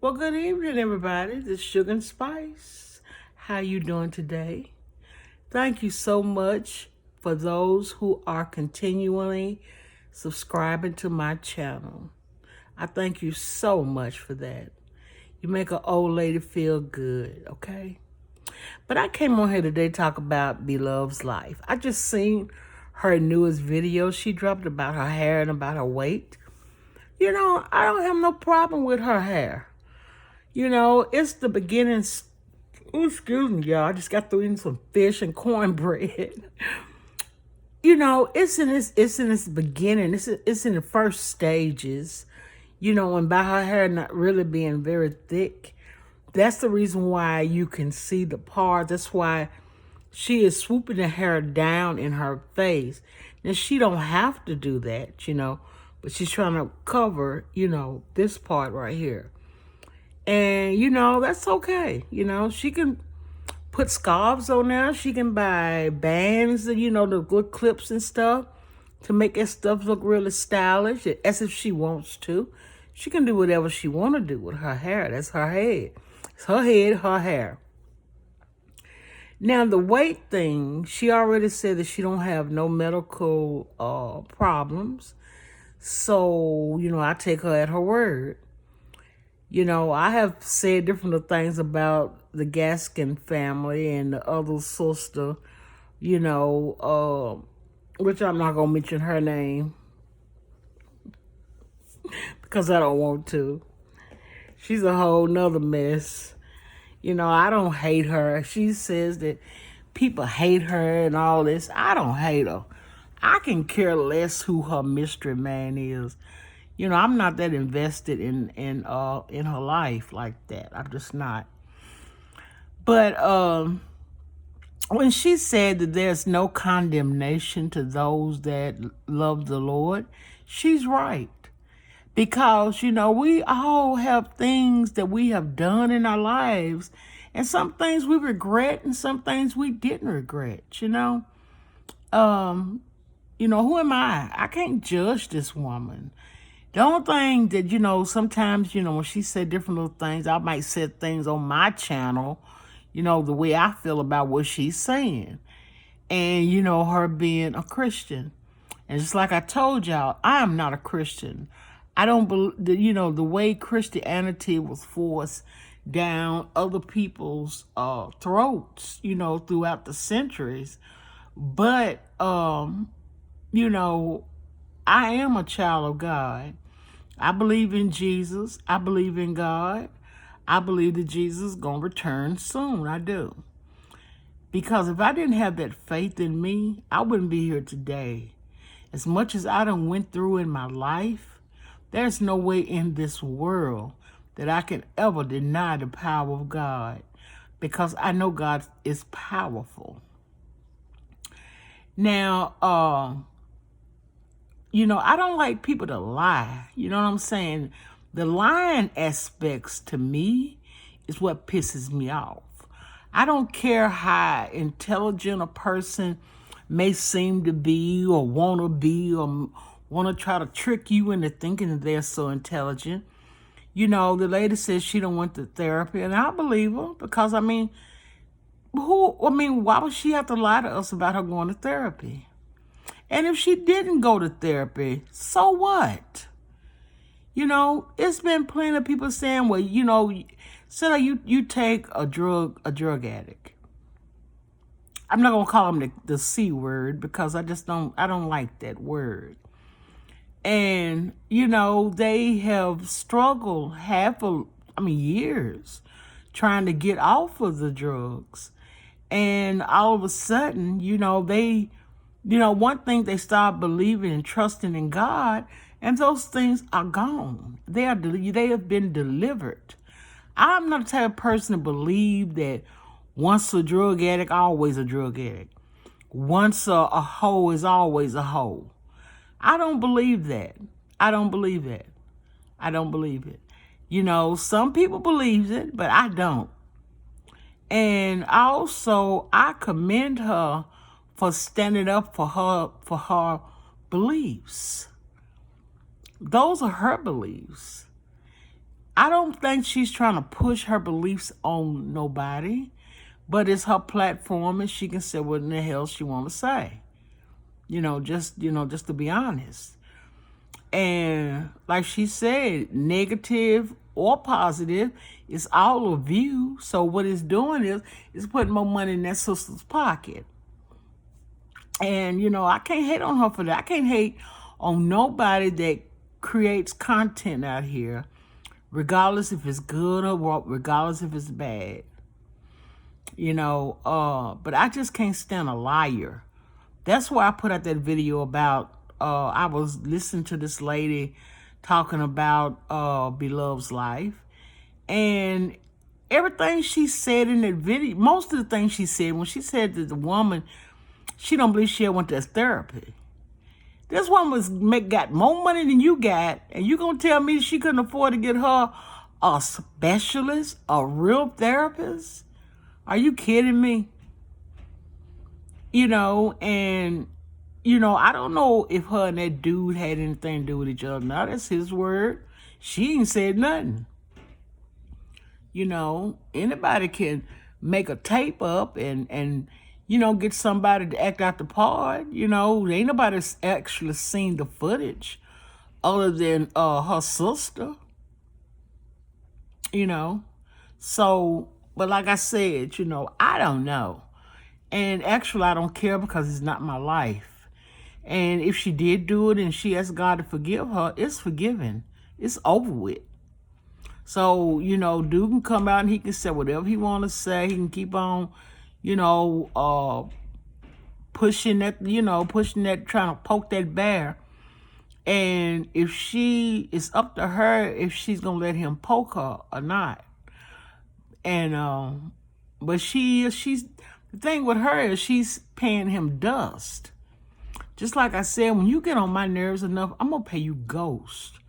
Well, good evening, everybody. This is Sugar and Spice. How you doing today? Thank you so much for those who are continually subscribing to my channel. I thank you so much for that. You make an old lady feel good, okay? But I came on here today to talk about Beloved's life. I just seen her newest video she dropped about her hair and about her weight. I don't have no problem with her hair. It's the beginning. Ooh, excuse me, y'all. I just got through eating some fish and cornbread. It's in its beginning. It's in the first stages. And by her hair not really being very thick, that's the reason why you can see the part. That's why she is swooping the hair down in her face. Now she don't have to do that, but she's trying to cover, this part right here. And, that's okay. She can put scarves on there. She can buy bands, the good clips and stuff to make that stuff look really stylish, as if she wants to. She can do whatever she want to do with her hair. That's her head. It's her head, her hair. Now, the weight thing, she already said that she don't have no medical problems. So, I take her at her word. I have said different things about the Gaskin family and the other sister, which I'm not going to mention her name because I don't want to. She's a whole nother mess. I don't hate her. She says that people hate her and all this. I don't hate her. I can care less who her mystery man is. I'm not that invested in her life like that. I'm just not. But when she said that there's no condemnation to those that love the Lord, she's right. Because, we all have things that we have done in our lives. And some things we regret and some things we didn't regret, who am I? I can't judge this woman. The only thing that, sometimes, when she said different little things, I might say things on my channel, the way I feel about what she's saying. And, her being a Christian. And just like I told y'all, I am not a Christian. I don't believe, the way Christianity was forced down other people's throats, throughout the centuries. But, I am a child of God. I believe in Jesus. I believe in God. I believe that Jesus is going to return soon. I do. Because if I didn't have that faith in me, I wouldn't be here today. As much as I done went through in my life, there's no way in this world that I can ever deny the power of God. Because I know God is powerful. Now, I don't like people to lie. You know what I'm saying? The lying aspects to me is what pisses me off. I don't care how intelligent a person may seem to be or want to be or want to try to trick you into thinking that they're so intelligent. The lady says she don't want the therapy, and I believe her because, why would she have to lie to us about her going to therapy? And if she didn't go to therapy, so what? It's been plenty of people saying, well, say you take a drug addict. I'm not going to call them the C word because I don't like that word. And, they have struggled years trying to get off of the drugs. And all of a sudden, one thing, they start believing and trusting in God, and those things are gone. They have been delivered. I'm not the type of person to believe that once a drug addict, always a drug addict. Once a hoe is always a hoe. I don't believe that. I don't believe it. Some people believe it, but I don't. And also, I commend her for standing up for her beliefs. Those are her beliefs. I don't think she's trying to push her beliefs on nobody, but it's her platform and she can say what in the hell she want to say. Just to be honest. And like she said, negative or positive, it's all of you. So what it's doing is putting more money in that sister's pocket. And, I can't hate on her for that. I can't hate on nobody that creates content out here, regardless if it's good or regardless if it's bad. But I just can't stand a liar. That's why I put out that video about, I was listening to this lady talking about Beloved's life. And everything she said in that video, most of the things she said, when she said that the woman, she don't believe she ever went to therapy. This woman got more money than you got, and you gonna tell me she couldn't afford to get her a specialist, a real therapist? Are you kidding me? And I don't know if her and that dude had anything to do with each other. Now that's his word. She ain't said nothing. Anybody can make a tape up and get somebody to act out the part. Ain't nobody actually seen the footage other than her sister. So, but like I said, I don't know. And actually, I don't care because it's not my life. And if she did do it and she asked God to forgive her, it's forgiven. It's over with. So, dude can come out and he can say whatever he want to say. He can keep on, pushing that, trying to poke that bear. And if it's up to her if she's going to let him poke her or not. And, but she's, the thing with her is she's paying him dust. Just like I said, when you get on my nerves enough, I'm going to pay you ghost.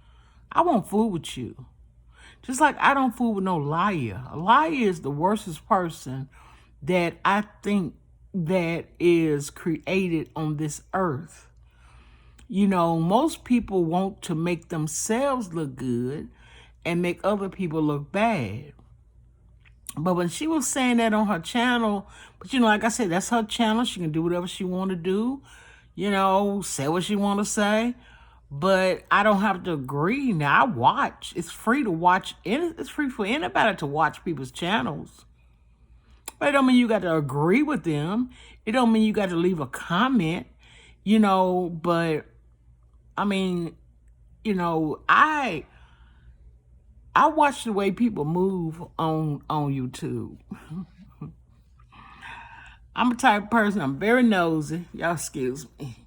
I won't fool with you. Just like I don't fool with no liar. A liar is the worstest person that I think that is created on this earth. Most people want to make themselves look good and make other people look bad. But when she was saying that on her channel, but like I said, that's her channel. She can do whatever she want to do, say what she want to say. But I don't have to agree. Now, I watch. It's free to watch. It's free for anybody to watch people's channels. But it don't mean you got to agree with them. It don't mean you got to leave a comment, But, I mean, I watch the way people move on YouTube. I'm a type of person, I'm very nosy. Y'all excuse me.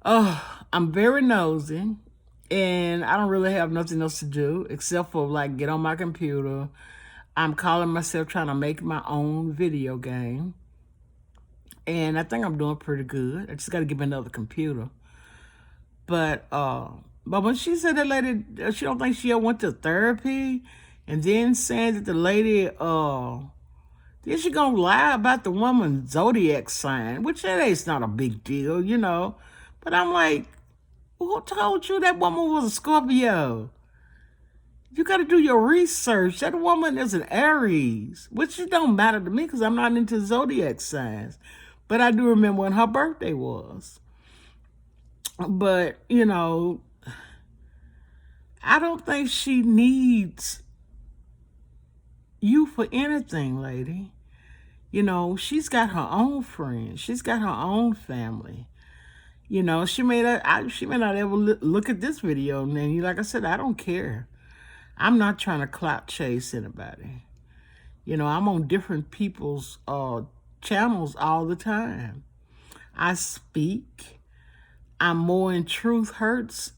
I'm very nosy, and I don't really have nothing else to do except for like get on my computer. I'm calling myself trying to make my own video game. And I think I'm doing pretty good. I just got to get me another computer. But when she said that lady, she don't think she ever went to therapy, and then saying that the lady, then she gonna lie about the woman's zodiac sign, which that is not a big deal, But I'm like, who told you that woman was a Scorpio? You got to do your research. That woman is an Aries, which it don't matter to me because I'm not into zodiac signs. But I do remember when her birthday was. But, I don't think she needs you for anything, lady. She's got her own friends. She's got her own family. She may not ever look at this video. And then, like I said, I don't care. I'm not trying to clout chase anybody. I'm on different people's channels all the time. I speak. I'm more in Truth Hurts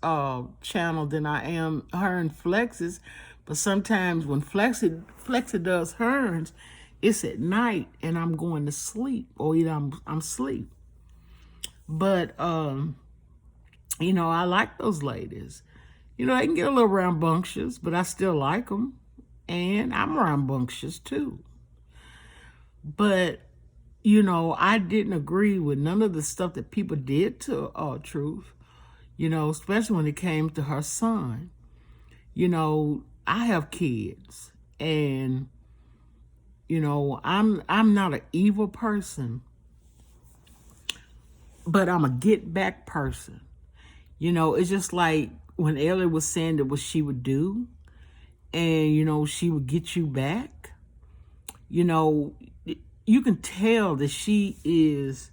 channel than I am her and Flex's. But sometimes when Flexi does hers, it's at night and I'm going to sleep, or either I'm asleep. But I like those ladies. They can get a little rambunctious, but I still like them. And I'm rambunctious too. But, I didn't agree with none of the stuff that people did to Truth, especially when it came to her son. I have kids, and I'm not an evil person, but I'm a get back person. It's just like when Ellie was saying that what she would do, and she would get you back. You can tell that she is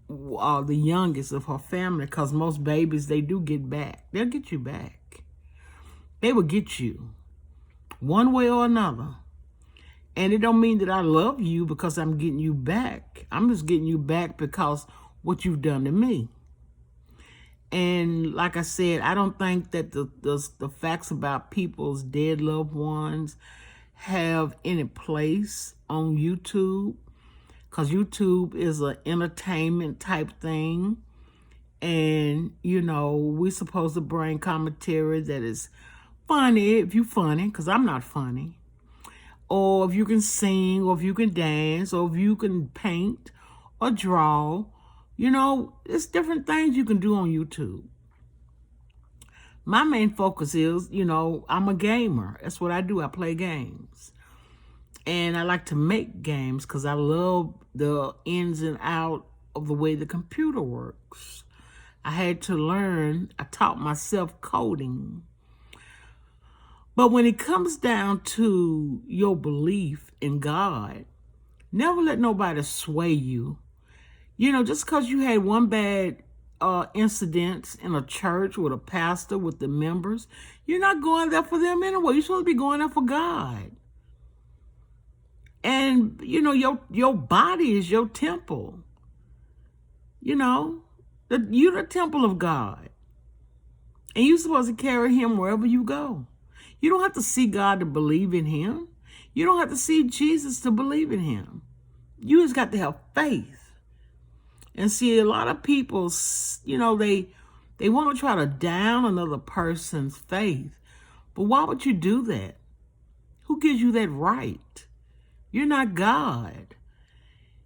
the youngest of her family, because most babies, they do get back. They'll get you back. They will get you one way or another. And it don't mean that I love you because I'm getting you back. I'm just getting you back because what you've done to me. And like I said, I don't think that the facts about people's dead loved ones have any place on YouTube, because YouTube is an entertainment type thing. And, we're supposed to bring commentary that is funny, if you're funny, because I'm not funny. Or if you can sing, or if you can dance, or if you can paint or draw. It's different things you can do on YouTube. My main focus is, I'm a gamer. That's what I do. I play games. And I like to make games because I love the ins and out of the way the computer works. I had to learn. I taught myself coding. But when it comes down to your belief in God, never let nobody sway you. Just because you had one bad incident in a church with a pastor, with the members, you're not going there for them anyway. You're supposed to be going there for God. And, your body is your temple. You're the temple of God. And you're supposed to carry him wherever you go. You don't have to see God to believe in him. You don't have to see Jesus to believe in him. You just got to have faith. And see, a lot of people, they want to try to down another person's faith. But why would you do that? Who gives you that right? You're not God.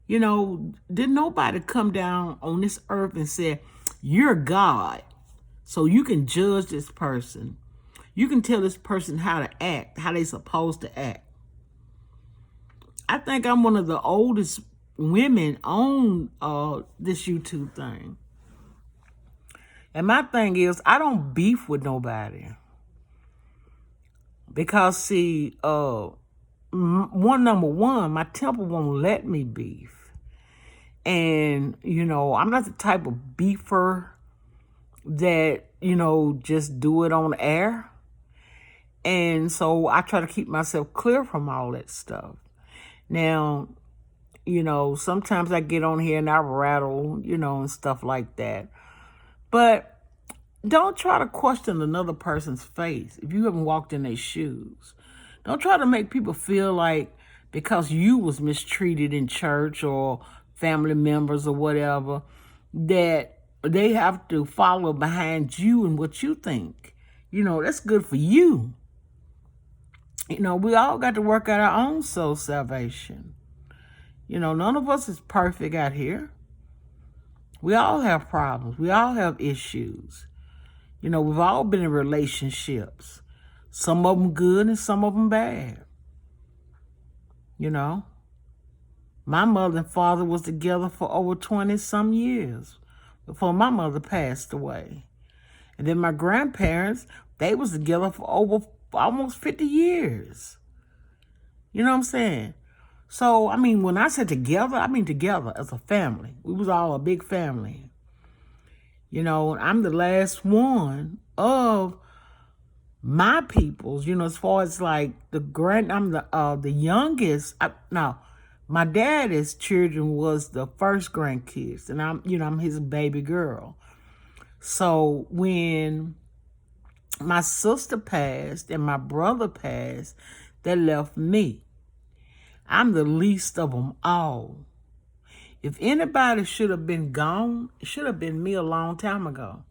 Didn't nobody come down on this earth and say, you're God, so you can judge this person. You can tell this person how to act, how they're supposed to act. I think I'm one of the oldest women on this YouTube thing. And my thing is, I don't beef with nobody. Because, see, number one, my temple won't let me beef. And, I'm not the type of beefer that, just do it on air. And so I try to keep myself clear from all that stuff. Now, sometimes I get on here and I rattle, and stuff like that. But don't try to question another person's faith if you haven't walked in their shoes. Don't try to make people feel like because you was mistreated in church or family members or whatever, that they have to follow behind you and what you think. That's good for you. We all got to work out our own soul salvation. None of us is perfect out here. We all have problems. We all have issues. We've all been in relationships. Some of them good and some of them bad. My mother and father was together for over 20-some years before my mother passed away. And then my grandparents, they was together for over almost 50 years. You know what I'm saying? So, when I say together, I mean together as a family. We was all a big family. I'm the last one of my peoples, as far as like I'm the youngest. My daddy's children was the first grandkids, and I'm his baby girl. So when my sister passed and my brother passed, they left me. I'm the least of them all. If anybody should have been gone, it should have been me a long time ago.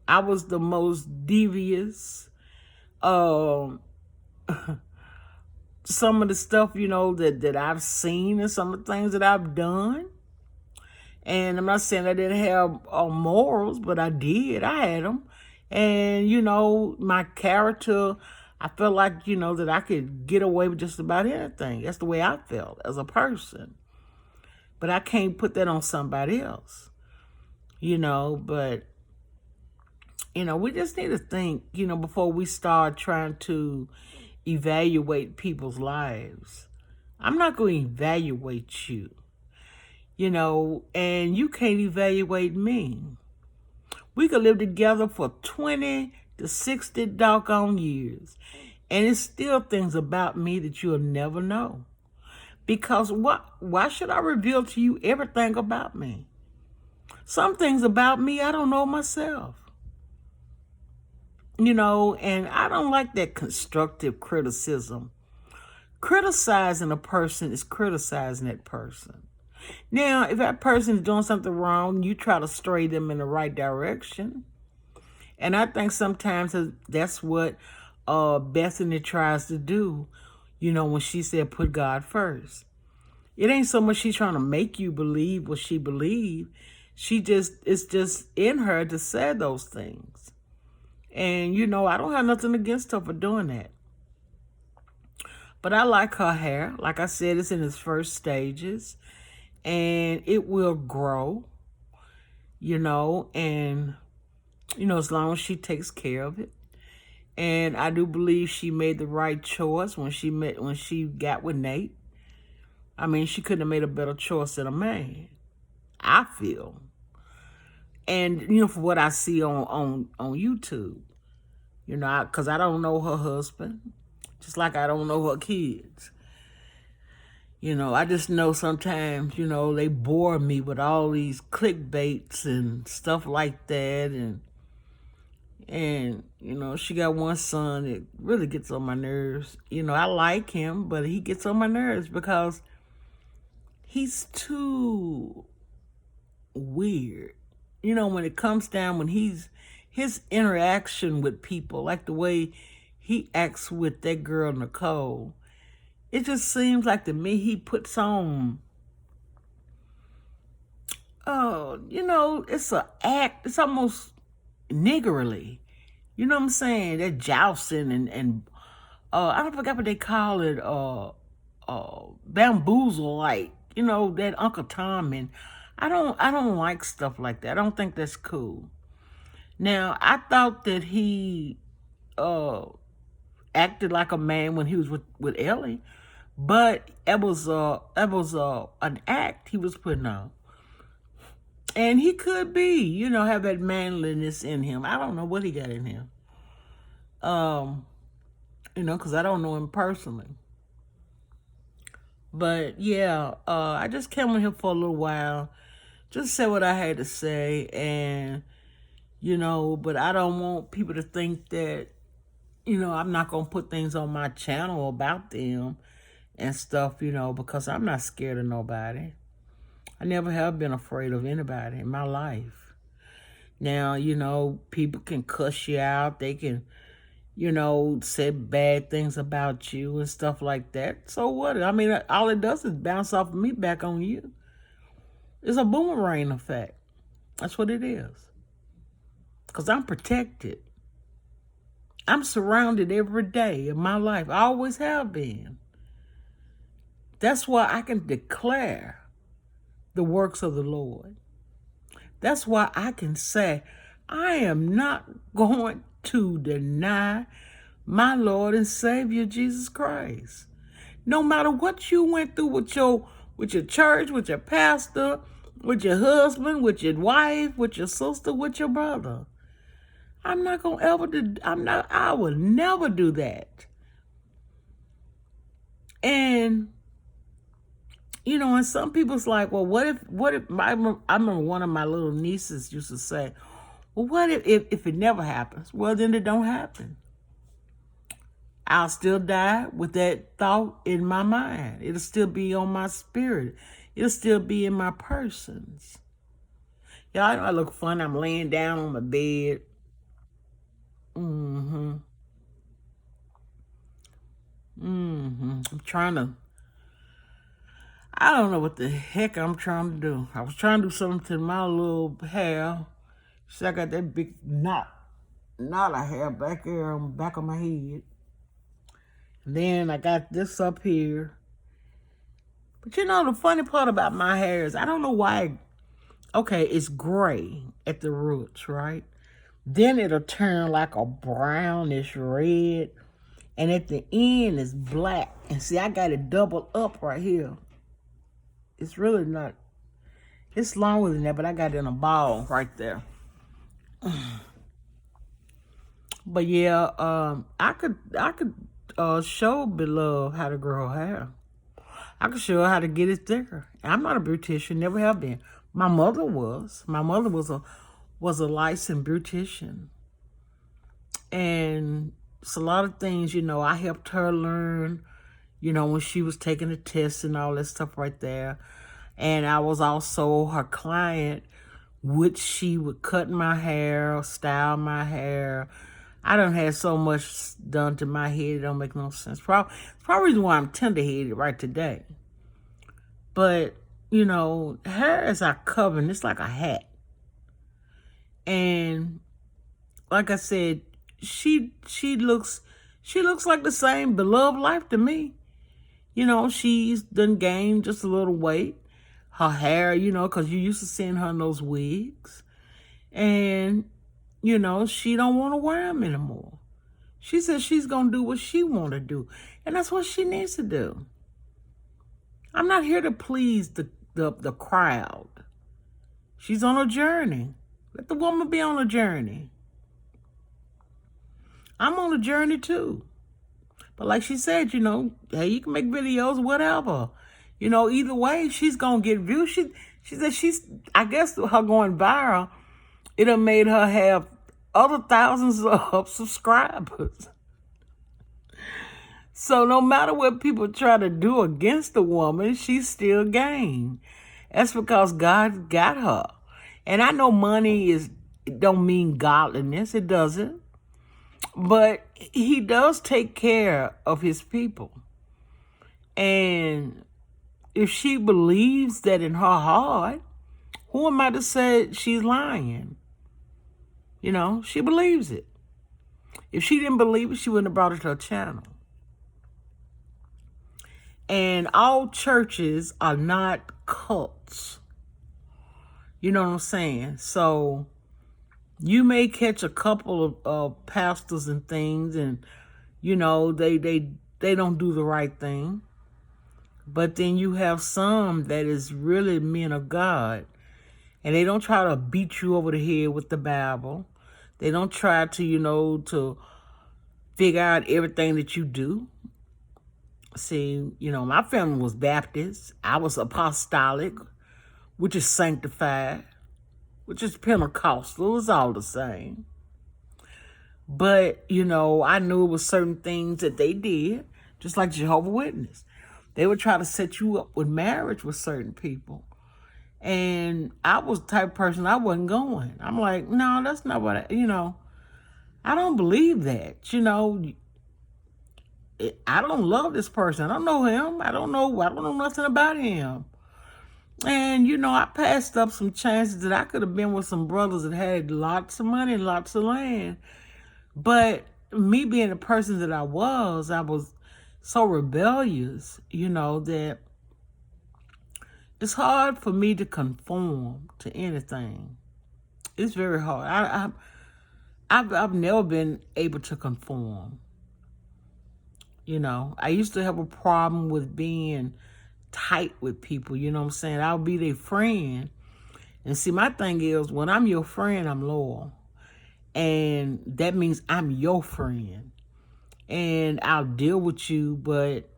I was the most devious. Some of the stuff, that I've seen and some of the things that I've done. And I'm not saying I didn't have morals, but I did. I had them. And, my character, I felt like, that I could get away with just about anything. That's the way I felt as a person. But I can't put that on somebody else, but, we just need to think, before we start trying to evaluate people's lives. I'm not going to evaluate you, and you can't evaluate me. We could live together for 20 to 60 doggone years, and it's still things about me that you'll never know. Because why should I reveal to you everything about me? Some things about me I don't know myself. And I don't like that constructive criticism. Criticizing a person is criticizing that person. Now, if that person is doing something wrong, you try to stray them in the right direction. And I think sometimes that's what Bethany tries to do, when she said put God first. It ain't so much she's trying to make you believe what she believes. It's just in her to say those things. And, I don't have nothing against her for doing that. But I like her hair. Like I said, it's in its first stages. And it will grow, and, as long as she takes care of it. And I do believe she made the right choice when she got with Nate. I mean, she couldn't have made a better choice than a man, I feel. And, for what I see on YouTube, because I don't know her husband, just like I don't know her kids. I just know sometimes, they bore me with all these clickbaits and stuff like that. And she got one son that really gets on my nerves. I like him, but he gets on my nerves because he's too weird. When it comes down, when his interaction with people, like the way he acts with that girl, Nicole, it just seems like to me he puts on, it's an act. It's almost niggerly. You know what I'm saying? That jousting and I don't forget what they call it, bamboozle, like, that Uncle Tom. And I don't like stuff like that. I don't think that's cool. Now, I thought that he acted like a man when he was with Ellie, but it was an act he was putting on. And he could be, have that manliness in him. I don't know what he got in him. Because I don't know him personally. But yeah, I just came on here for a little while, just say what I had to say, and but I don't want people to think that I'm not gonna put things on my channel about them and stuff, because I'm not scared of nobody. I never have been afraid of anybody in my life. Now, people can cuss you out. They can, say bad things about you and stuff like that. So what? I mean, all it does is bounce off of me back on you. It's a boomerang effect. That's what it is. Because I'm protected. I'm surrounded every day of my life. I always have been. That's why I can declare the works of the Lord. That's why I can say, I am not going to deny my Lord and Savior Jesus Christ. No matter what you went through with your church, with your pastor, with your husband, with your wife, with your sister, with your brother. I'm not going to ever do, I will never do that. And, and some people's like, well, what if, I remember one of my little nieces used to say, well, what if it never happens? Well, then it don't happen. I'll still die with that thought in my mind. It'll still be on my spirit. It'll still be in my persons. Y'all, I know I look funny. I'm laying down on my bed. I'm trying to, I don't know what the heck I'm trying to do. I was trying to do something to my little hair. See, I got that big knot Not a hair back here on the back of my head. Then I got this up here. But you know, the funny part about my hair is I don't know why. Okay, it's gray at the roots, right? Then it'll turn like a brownish red. And at the end, it's black. And see, I got it doubled up right here. It's really not. It's longer than that, but I got it in a ball right there. But yeah, I could show Beloved how to grow her hair. I could show her how to get it thicker. I'm not a beautician, never have been. My mother was. My mother was a licensed beautician, and it's a lot of things. I helped her learn. When she was taking the tests and all that stuff right there, and I was also her client, which she would cut my hair, style my hair. I done had so much done to my head, it don't make no sense. Probably the reason why I'm tender-headed right today. But, hair is our covering. It's like a hat. And like I said, she looks like the same beloved life to me. She's done gained just a little weight. Her hair, because you used to seeing her in those wigs. And, she don't want to wear them anymore. She says she's going to do what she want to do. And that's what she needs to do. I'm not here to please the crowd. She's on a journey. Let the woman be on a journey. I'm on a journey too. But like she said, hey, you can make videos, whatever. Either way, she's going to get views. She said I guess her going viral, it done made her have other thousands of subscribers. So no matter what people try to do against the woman, she's still gained. That's because God got her. And I know money don't mean godliness. It doesn't. But he does take care of his people. And if she believes that in her heart, who am I to say she's lying? She believes it. If she didn't believe it, she wouldn't have brought it to her channel. And all churches are not cults. You know what I'm saying? So you may catch a couple of pastors and things, and they don't do the right thing. But then you have some that is really men of God, and they don't try to beat you over the head with the Bible. They don't try to to figure out everything that you do. See, my family was Baptist. I was apostolic, which is sanctified, which is Pentecostal. It's all the same. But, I knew it was certain things that they did, just like Jehovah's Witness. They would try to set you up with marriage with certain people. And I was the type of person, I wasn't going. I'm like, no, that's not what I don't believe that. I don't love this person. I don't know him. I don't know nothing about him. And, I passed up some chances that I could have been with some brothers that had lots of money and lots of land. But me being the person that I was so rebellious, that it's hard for me to conform to anything. It's very hard. I've never been able to conform. I used to have a problem with being tight with people. You know what I'm saying? I'll be their friend. And see, my thing is, when I'm your friend, I'm loyal. And that means I'm your friend. And I'll deal with you, but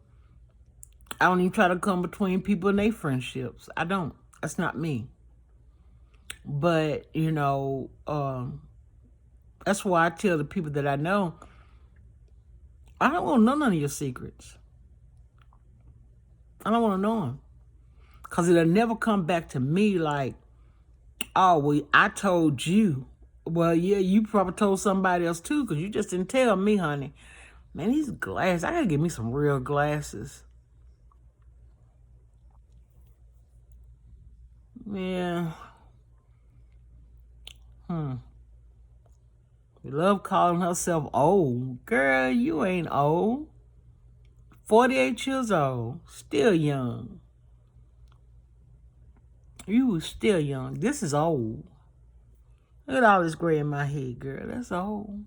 I don't even try to come between people and their friendships. I don't. That's not me. But, that's why I tell the people that I know, I don't want to know none of your secrets. I don't want to know them. Because it'll never come back to me like, oh, well, I told you. Well, yeah, you probably told somebody else too, because you just didn't tell me, honey. Man, these glasses, I got to get me some real glasses. Yeah. She love calling herself old. Girl, you ain't old. 48 years old. Still young. You still young. This is old. Look at all this gray in my head, girl. That's old.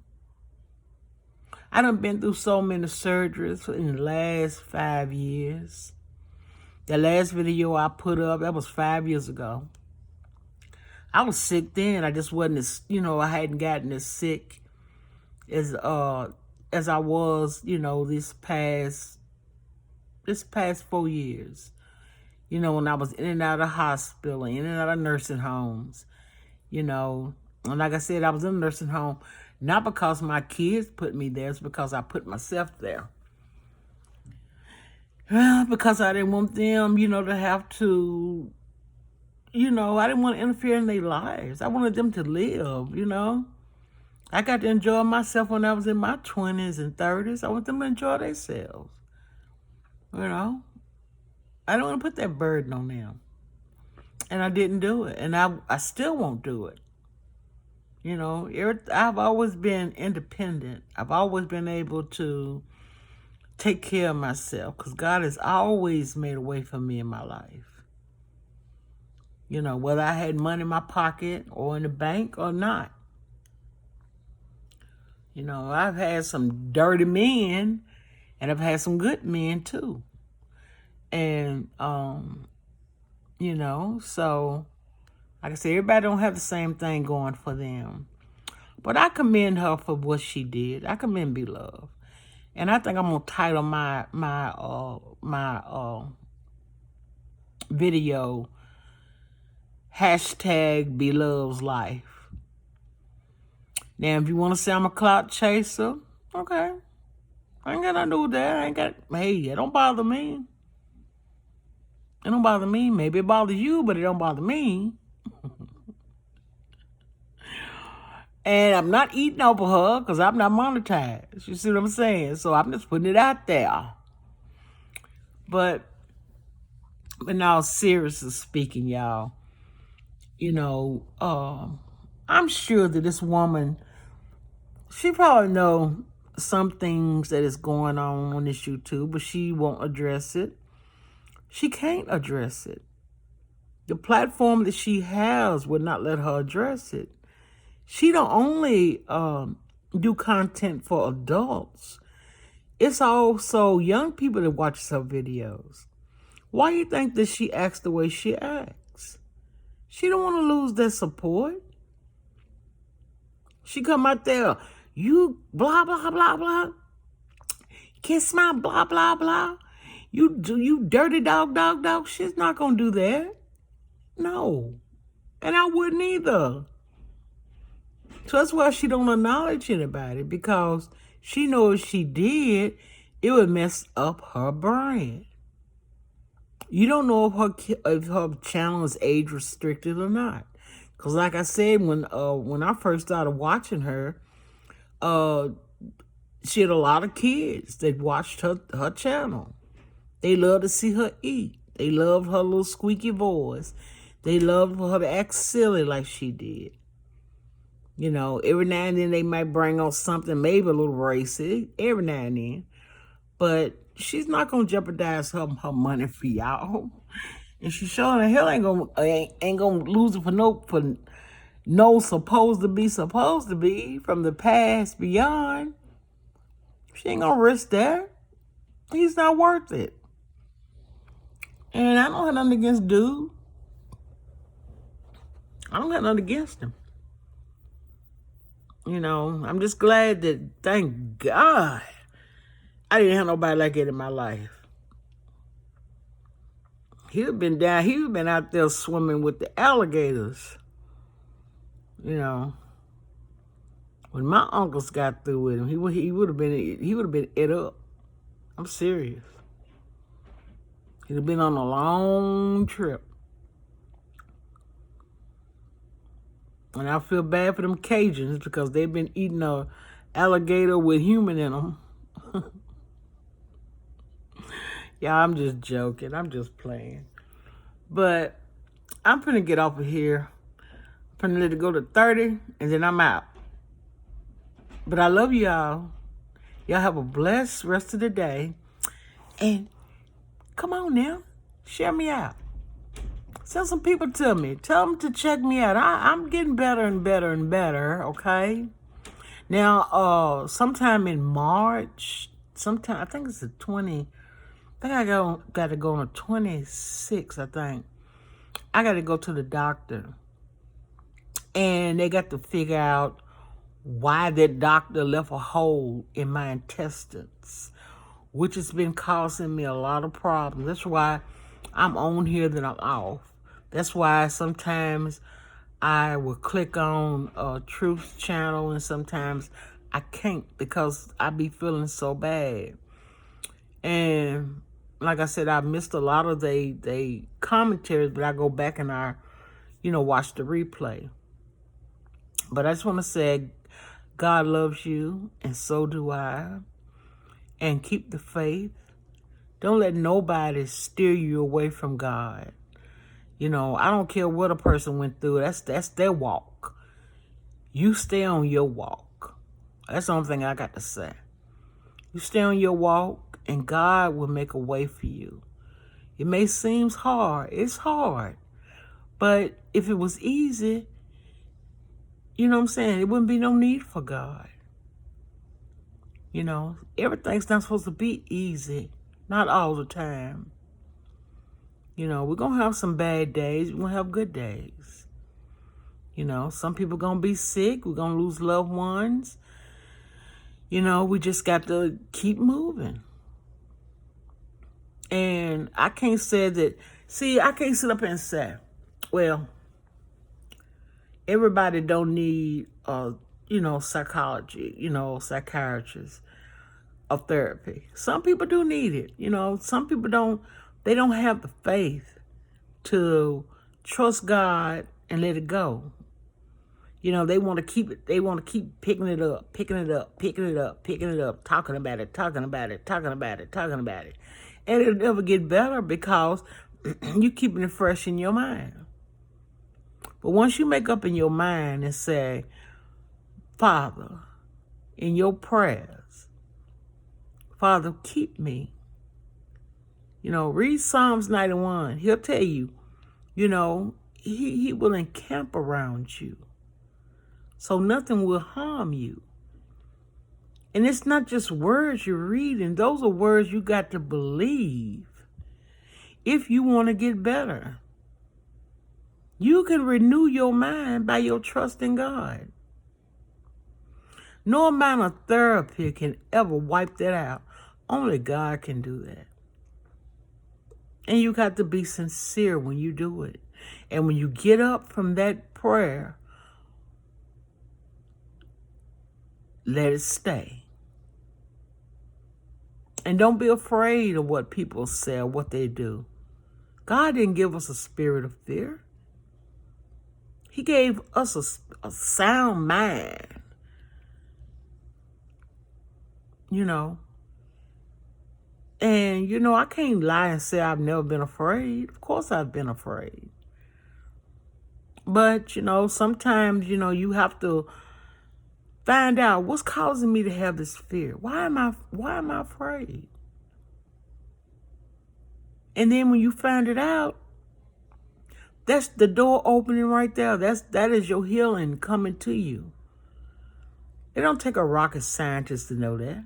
I done been through so many surgeries in the last 5 years. The last video I put up, that was 5 years ago. I was sick then. I just wasn't as, I hadn't gotten as sick as I was, this past 4 years. When I was in and out of the hospital, in and out of nursing homes, And like I said, I was in a nursing home, not because my kids put me there, it's because I put myself there. Well, because I didn't want them, to have to, I didn't want to interfere in their lives. I wanted them to live, I got to enjoy myself when I was in my 20s and 30s. I want them to enjoy themselves, I don't want to put that burden on them. And I didn't do it. And I still won't do it. I've always been independent. I've always been able to take care of myself because God has always made a way for me in my life. Whether I had money in my pocket or in the bank or not. I've had some dirty men and I've had some good men too. And, so like I said, everybody don't have the same thing going for them. But I commend her for what she did. I commend Beloved. And I think I'm gonna title my video #Beloved's Life. Now, if you want to say I'm a clout chaser, okay. I ain't got nothing to do with that. Hey, it don't bother me. It don't bother me. Maybe it bothers you, but it don't bother me. And I'm not eating over her because I'm not monetized. You see what I'm saying? So I'm just putting it out there. But in all seriousness speaking, y'all, I'm sure that this woman, she probably know some things that is going on this YouTube, but she won't address it. She can't address it. The platform that she has would not let her address it. She don't only do content for adults. It's also young people that watch her videos. Why do you think that she acts the way she acts? She don't want to lose their support. She come out there, you blah, blah, blah, blah. Kiss my blah, blah, blah. You dirty dog. She's not going to do that. No. And I wouldn't either. So that's why she don't acknowledge anybody, because she knows if she did, it would mess up her brand. You don't know if her channel is age restricted or not. Because like I said, when I first started watching her, she had a lot of kids that watched her channel. They loved to see her eat. They loved her little squeaky voice. They loved her to act silly like she did. Every now and then they might bring on something, maybe a little racist, every now and then. But she's not going to jeopardize her money for y'all. And she sure the hell ain't gonna lose it for no supposed to be from the past beyond. She ain't gonna risk that. He's not worth it. And I don't have nothing against dude. I don't got nothing against him. I'm just glad that, thank God, I didn't have nobody like that in my life. He'd been out there swimming with the alligators. When my uncles got through with him, he would have been it up. I'm serious. He'd have been on a long trip. And I feel bad for them Cajuns because they've been eating a alligator with human in them. Yeah, I'm just joking. I'm just playing. But I'm finna get off of here. I'm finna let it go to 30, and then I'm out. But I love y'all. Y'all have a blessed rest of the day. And come on now, share me out. Send some people to me. Tell them to check me out. I'm getting better and better and better, okay? Now, sometime in March, I think it's the 20, I think I got to go on the 26th, I think. I got to go to the doctor. And they got to figure out why that doctor left a hole in my intestines, which has been causing me a lot of problems. That's why I'm on here, then I'm off. That's why sometimes I will click on Truth's channel and sometimes I can't because I be feeling so bad. And like I said, I missed a lot of they commentaries, but I go back and I, watch the replay. But I just want to say, God loves you, and so do I. And keep the faith. Don't let nobody steer you away from God. I don't care what a person went through. That's their walk. You stay on your walk. That's the only thing I got to say. You stay on your walk, and God will make a way for you. It may seem hard. It's hard. But if it was easy, you know what I'm saying? It wouldn't be no need for God. Everything's not supposed to be easy. Not all the time. We're going to have some bad days. We're going to have good days. Some people going to be sick. We're going to lose loved ones. We just got to keep moving. And I can't say that. See, I can't sit up and say, well, everybody don't need, psychology, psychiatrists or therapy. Some people do need it. Some people they don't have the faith to trust God and let it go. They want to keep it. They want to keep picking it up, talking about it. And it'll never get better because you're keeping it fresh in your mind. But once you make up in your mind and say, Father, in your prayers, Father, keep me. Read Psalms 91. He'll tell you, he will encamp around you. So nothing will harm you. And it's not just words you're reading. Those are words you got to believe if you want to get better. You can renew your mind by your trust in God. No amount of therapy can ever wipe that out. Only God can do that. And you got to be sincere when you do it. And when you get up from that prayer, let it stay. And don't be afraid of what people say or what they do. God didn't give us a spirit of fear. He gave us a sound mind. And, I can't lie and say I've never been afraid. Of course I've been afraid. But, sometimes, you have to find out what's causing me to have this fear. Why am I afraid? And then when you find it out, that's the door opening right there. That is your healing coming to you. It don't take a rocket scientist to know that.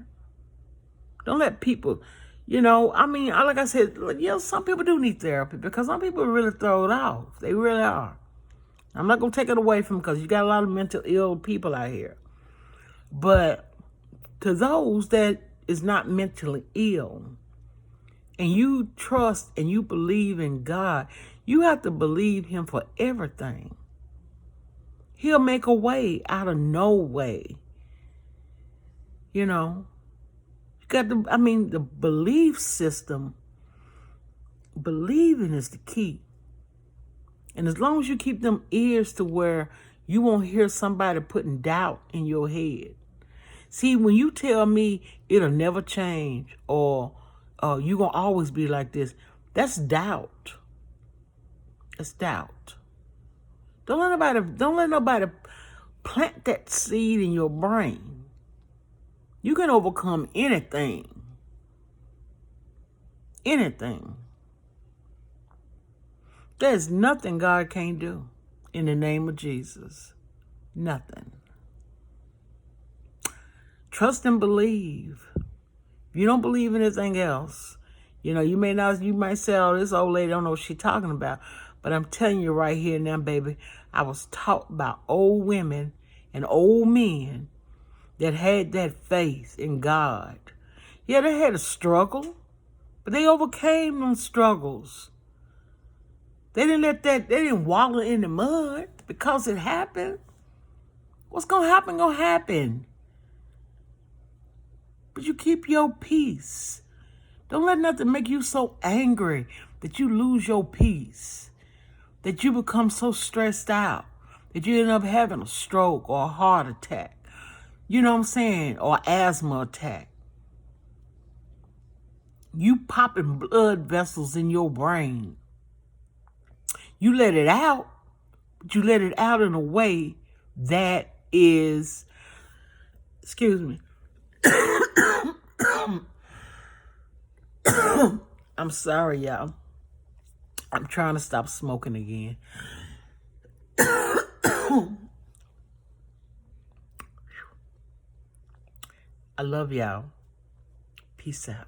Don't let people, like I said, some people do need therapy because some people are really thrown off. They really are. I'm not going to take it away from them because you got a lot of mental ill people out here. But to those that is not mentally ill and you trust and you believe in God, you have to believe him for everything. He'll make a way out of no way. You got the belief system, believing is the key. And as long as you keep them ears to where you won't hear somebody putting doubt in your head. See, when you tell me it'll never change or you're going to always be like this, that's doubt. It's doubt. Don't let nobody plant that seed in your brain. You can overcome anything. Anything. There's nothing God can't do in the name of Jesus. Nothing. Trust and believe. If you don't believe anything else, you might say, oh, this old lady don't know what she's talking about. But I'm telling you right here now, baby, I was taught by old women and old men that had that faith in God. Yeah, they had a struggle, but they overcame those struggles. They didn't wallow in the mud because it happened. What's going to happen, going to happen. But you keep your peace. Don't let nothing make you so angry that you lose your peace, that you become so stressed out, that you end up having a stroke or a heart attack. You know what I'm saying? Or asthma attack. You popping blood vessels in your brain. You let it out, but you let it out in a way that is, excuse me. I'm sorry, y'all. I'm trying to stop smoking again. I love y'all. Peace out.